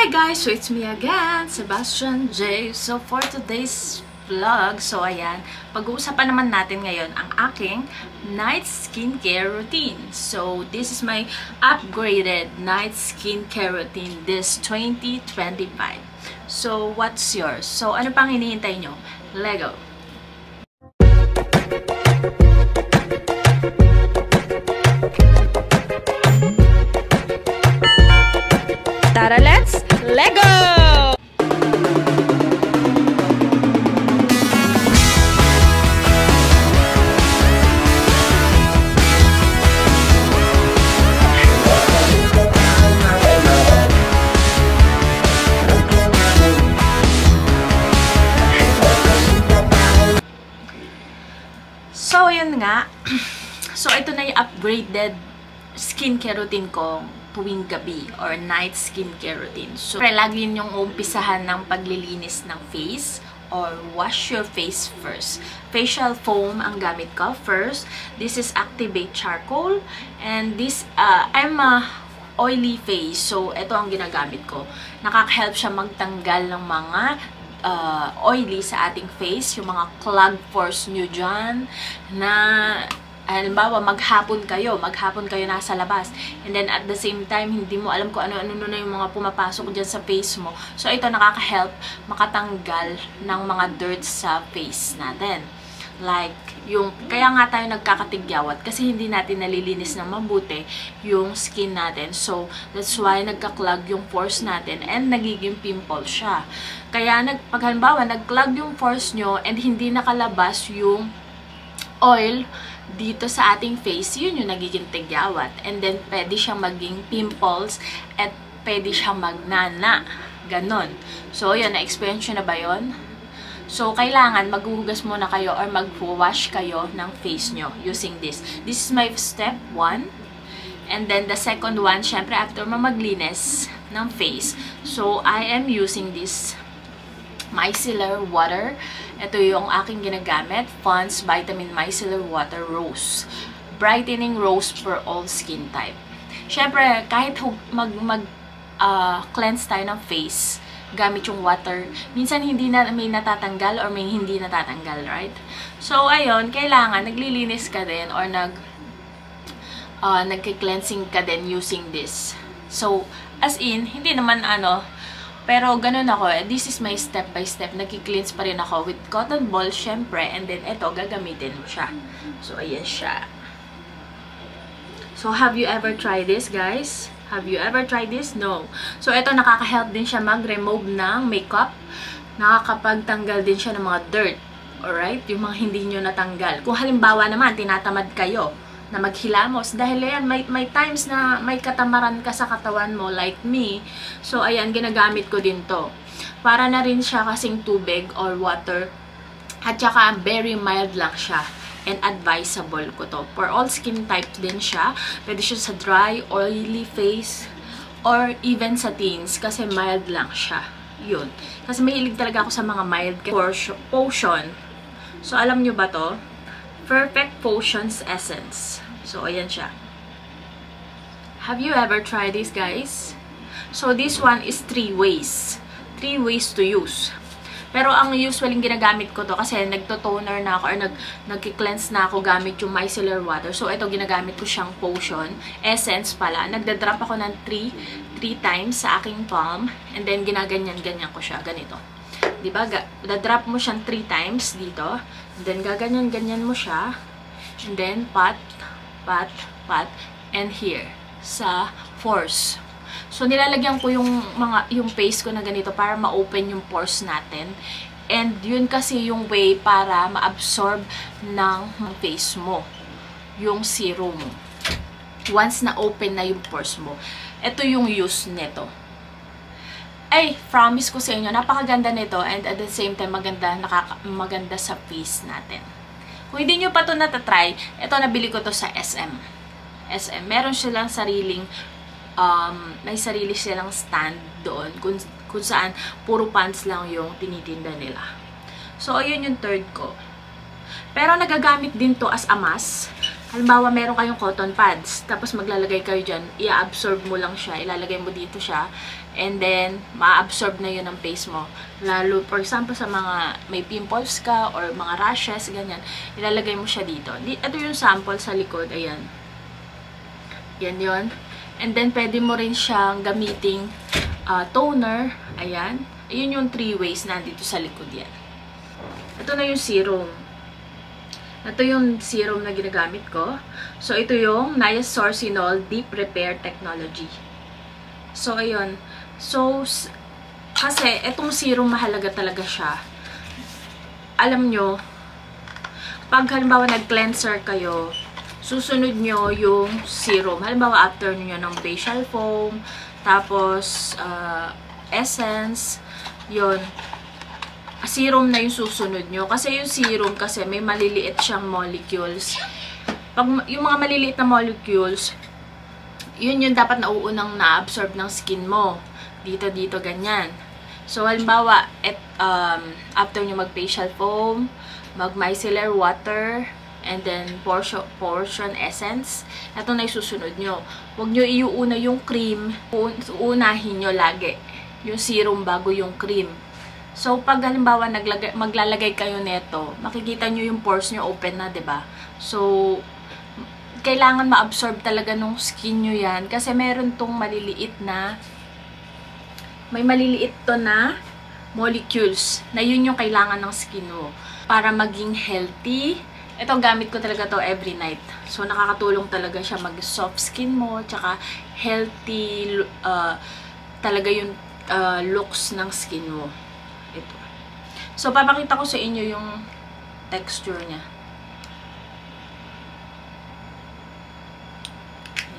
Hi guys! So it's me again, Sebastian J. So for today's vlog, so ayan, pag-uusapan naman natin ngayon ang aking night skincare routine. So this is my upgraded night skincare routine this 2025. So what's yours? So ano pang hinihintay nyo? Lego! Tara, let's Lego! So, yun nga. So, ito na yung upgraded skincare routine ko tuwing gabi or night skincare routine. So, lagi yung umpisahan ng paglilinis ng face or wash your face first. Facial foam ang gamit ko first. This is Activate Charcoal and this, I'm a oily face. So, ito ang ginagamit ko. Nakaka-help siya magtanggal ng mga oily sa ating face, yung mga clogged pores nyo dyan, na halimbawa maghapon kayo nasa labas, and then at the same time, hindi mo alam kung ano-ano na yung mga pumapasok dyan sa face mo. So, ito nakaka-help makatanggal ng mga dirt sa face natin. Like, kaya nga tayo nagkakatigyawat kasi hindi natin nalilinis ng mabuti yung skin natin. So, that's why nagka-clog yung pores natin and nagiging pimple siya. Kaya, pag halimbawa, nag-clog yung pores nyo and hindi nakalabas yung oil dito sa ating face, yun yung nagiging tigyawat. And then, pwede siyang maging pimples at pwede siyang magnana. Ganon. So, yun, na-experience nyo na ba yun? So, kailangan maghuhugas muna kayo or mag-wash kayo ng face nyo using this. This is my step 1. And then, the second one, syempre, after maglinis ng face. So, I am using this micellar water. Ito yung aking ginagamit. Pond's Vitamin Micellar Water Rose. Brightening Rose for all skin type. Syempre, kahit cleanse tayo ng face, gamit yung water, minsan hindi na may natatanggal or may hindi natatanggal, right? So, ayun, kailangan naglilinis ka din or nagki-cleansing ka din using this. So, as in, hindi naman pero ganun ako, this is my step by step. Nagki-cleanse pa rin ako with cotton ball, syempre, and then ito, gagamitin mo siya. So, ayan siya. So, have you ever tried this, guys? Have you ever tried this? No. So, ito, nakaka-help din siya mag-remove ng makeup. Nakakapagtanggal din siya ng mga dirt. Alright? Yung mga hindi nyo natanggal. Kung halimbawa naman, tinatamad kayo na maghilamos. Dahil yan, may times na may katamaran ka sa katawan mo, like me. So, ayan, ginagamit ko din to. Para na rin siya kasing tubig or water. At saka, very mild lang siya. And advisable ko to. For all skin types din siya. Pwede siya sa dry, oily face, or even sa teens. Kasi mild lang siya. Yun. Kasi mahilig talaga ako sa mga mild potion. So, alam nyo ba to? Perfect Potions Essence. So, ayan siya. Have you ever tried this, guys? So, this one is 3 ways. 3 ways to use. Pero, ang usually ginagamit ko to kasi nagto-toner na ako or nagki-cleanse na ako gamit yung micellar water. So, ito ginagamit ko siyang potion. Essence pala. Nagda-drop ako ng 3 times sa aking palm. And then, ginaganyan-ganyan ko siya. Ganito. Diba? Da-drop mo siyang 3 times dito. And then, gaganyan-ganyan mo siya. And then, pat, and here. Sa pores. So, nilalagyan ko yung face ko na ganito para ma-open yung pores natin. And, yun kasi yung way para ma-absorb ng face mo. Yung serum mo. Once na-open na yung pores mo. Ito yung use nito. Ay, promise ko sa inyo, napakaganda nito and at the same time, maganda sa face natin. Kung hindi nyo pa ito natatry, ito nabili ko to sa SM. Meron silang sariling, may sarili silang stand doon kung saan puro pants lang yung tinitinda nila. So, ayun yung third ko. Pero nagagamit din to as a mask. Halimbawa, meron kayong cotton pads, tapos maglalagay kayo dyan, i-absorb mo lang siya, ilalagay mo dito siya, and then, ma-absorb na yun ang face mo. Lalo, for example, sa mga may pimples ka, or mga rashes, ganyan, ilalagay mo siya dito. Ito yung sample sa likod, ayan. Yan yun. And then, pwede mo rin siyang gamiting toner, ayan. Ayun yung 3 ways na dito sa likod yan. Ito na yung serum. Ito yung serum na ginagamit ko. So, ito yung Niasourcinol Deep Repair Technology. So, ayun. So, kasi, itong serum mahalaga talaga siya. Alam nyo, pag halimbawa nag-cleanser kayo, susunod nyo yung serum. Halimbawa, after nyo ng facial foam, tapos, essence, yun. Serum na yung susunod nyo. Kasi yung serum kasi may maliliit siyang molecules. Pag yung mga maliliit na molecules, yun yung dapat nauunang na-absorb ng skin mo. Dito, ganyan. So, halimbawa, after nyo mag-facial foam, mag-micellar water, and then portion essence, ito na yung susunod nyo. Huwag nyo iuuna yung cream. Uunahin nyo lagi yung serum bago yung cream. So, pag halimbawa maglalagay kayo neto, makikita nyo yung pores nyo open na, 'di ba? So, kailangan ma-absorb talaga nung skin nyo yan. Kasi meron tong maliliit na, may maliliit to na molecules na yun yung kailangan ng skin mo para maging healthy. Ito, gamit ko talaga to every night. So, nakakatulong talaga siya mag-soft skin mo, tsaka healthy talaga yung looks ng skin mo. Ito. So, papakita ko sa inyo yung texture niya.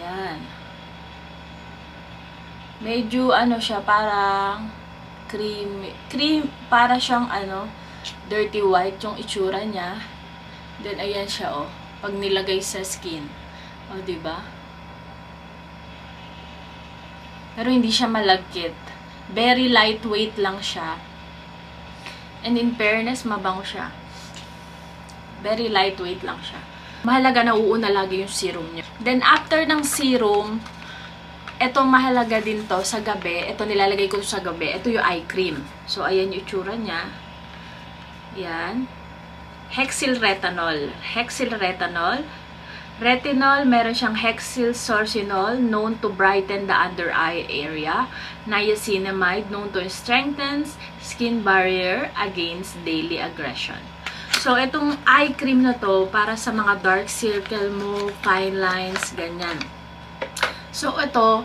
Ayan. Medyo, siya, parang cream, para siyang, dirty white yung itsura niya. Then, ayan siya, pag nilagay sa skin. Diba? Pero, hindi siya malagkit. Very lightweight lang siya. And in fairness, mabango siya. Very lightweight lang siya. Mahalaga na uuna lagi yung serum niyo. Then, after ng serum, eto mahalaga din to sa gabi. Ito nilalagay ko sa gabi. Ito yung eye cream. So, ayan yung itsura niya. Yan. Hexylretinol. Hexylretinol. Retinol, meron siyang hexylsorcinol, known to brighten the under eye area. Niacinamide, known to strengthen skin barrier against daily aggression. So, itong eye cream na to, para sa mga dark circle mo, fine lines, ganyan. So, ito,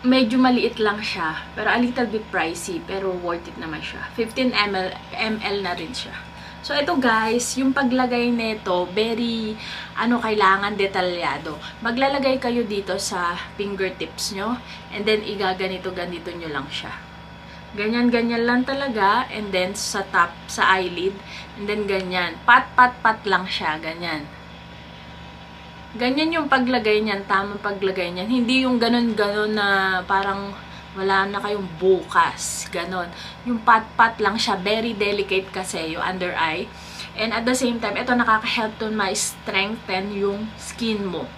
medyo maliit lang siya, pero a little bit pricey, pero worth it naman siya. 15 ml na rin siya. So, ito guys, yung paglagay nito, very, kailangan detalyado. Maglalagay kayo dito sa fingertips nyo, and then ganito nyo lang siya. Ganyan lang talaga, and then sa top, sa eyelid, and then ganyan. Pat lang siya, ganyan. Ganyan yung paglagay niyan, tamang paglagay niyan. Hindi yung ganon na parang wala na kayong bukas. Ganon. Yung pat lang siya. Very delicate kasi yung under eye. And at the same time, ito nakaka-help to ma-strengthen yung skin mo.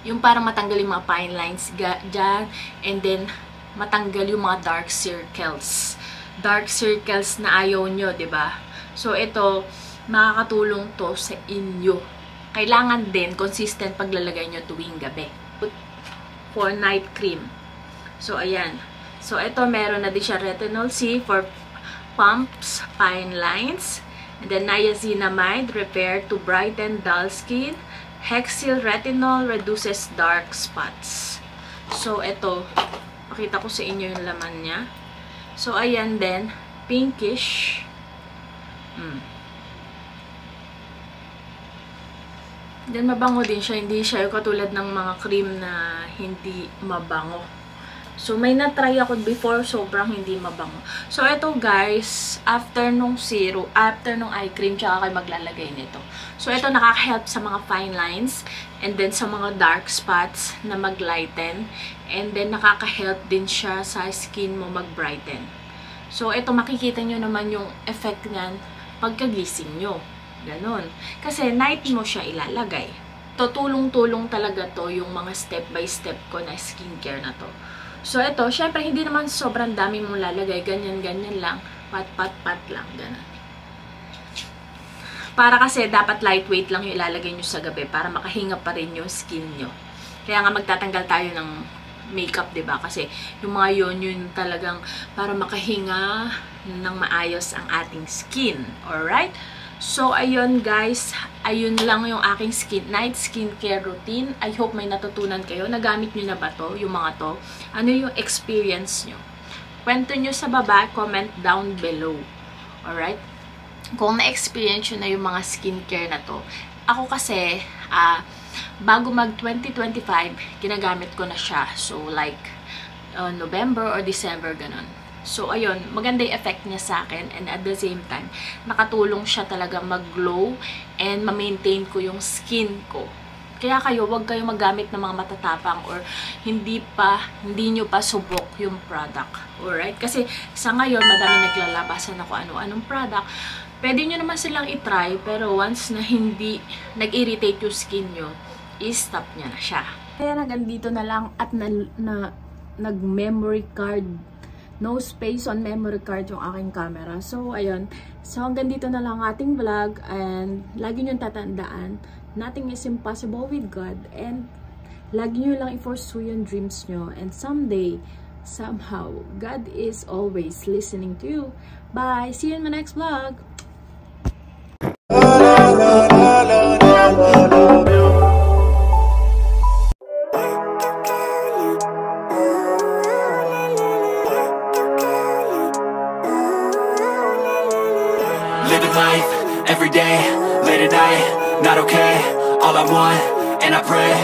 Yung parang matanggal yung mga fine lines dyan. And then, matanggal yung mga dark circles. Dark circles na ayaw nyo, diba? So, ito, makakatulong to sa inyo. Kailangan din consistent paglalagay nyo tuwing gabi. For night cream. So, ayan. So, ito, meron na din siya retinol C for pumps, fine lines. And then, niacinamide, repair to brighten dull skin. Hexylretinol reduces dark spots. So, ito, pakita ko sa inyo yung laman niya. So, ayan din, pinkish. Then, mabango din siya. Hindi siya katulad ng mga cream na hindi mabango. So, may na-try ako before, sobrang hindi mabango. So, ito guys, after nung serum, after nung eye cream, tsaka kayo maglalagay nito. So, ito nakaka-help sa mga fine lines, and then sa mga dark spots na mag-lighten, and then nakaka-help din siya sa skin mo mag-brighten. So, ito makikita nyo naman yung effect niyan pagkagising nyo. Ganon. Kasi night mo siya ilalagay. Tutulong-tulong talaga to yung mga step by step ko na skincare na to. So, ito, syempre, hindi naman sobrang dami mong lalagay. Ganyan-ganyan lang. Pat-pat-pat lang. Ganon. Para kasi dapat lightweight lang yung ilalagay nyo sa gabi para makahinga pa rin yung skin nyo. Kaya nga magtatanggal tayo ng makeup, diba? Kasi yung mga yun talagang para makahinga ng maayos ang ating skin. Alright? So, ayun guys. Ayun lang yung aking night skincare routine. I hope may natutunan kayo. Nagamit nyo na ba to? Yung mga to? Ano yung experience nyo? Kwento nyo sa baba. Comment down below. Alright? Kung na-experience nyo na yung mga skincare na to. Ako kasi, bago mag 2025, ginagamit ko na siya. So, like, November or December, ganun. So, ayun, maganda yung effect niya sa akin. And at the same time, nakatulong siya talaga mag-glow and ma-maintain ko yung skin ko. Kaya kayo, huwag kayo magamit ng mga matatapang or hindi nyo pa subok yung product. Alright? Kasi sa ngayon, madami naglalabasan na kung ano-anong product. Pwede nyo naman silang itry, pero once na hindi nag-irritate yung skin nyo, i-stop niya na siya. Kaya hanggang dito na lang at nag-memory card. No space on memory card yung aking camera. So, ayun. So, hanggang dito na lang ating vlog. And lagi nyo tatandaan, nothing is impossible with God. And lagi nyo lang i-pursue yung dreams nyo. And someday, somehow, God is always listening to you. Bye! See you in my next vlog! Living life, every day, late at night, not okay. All I want, and I pray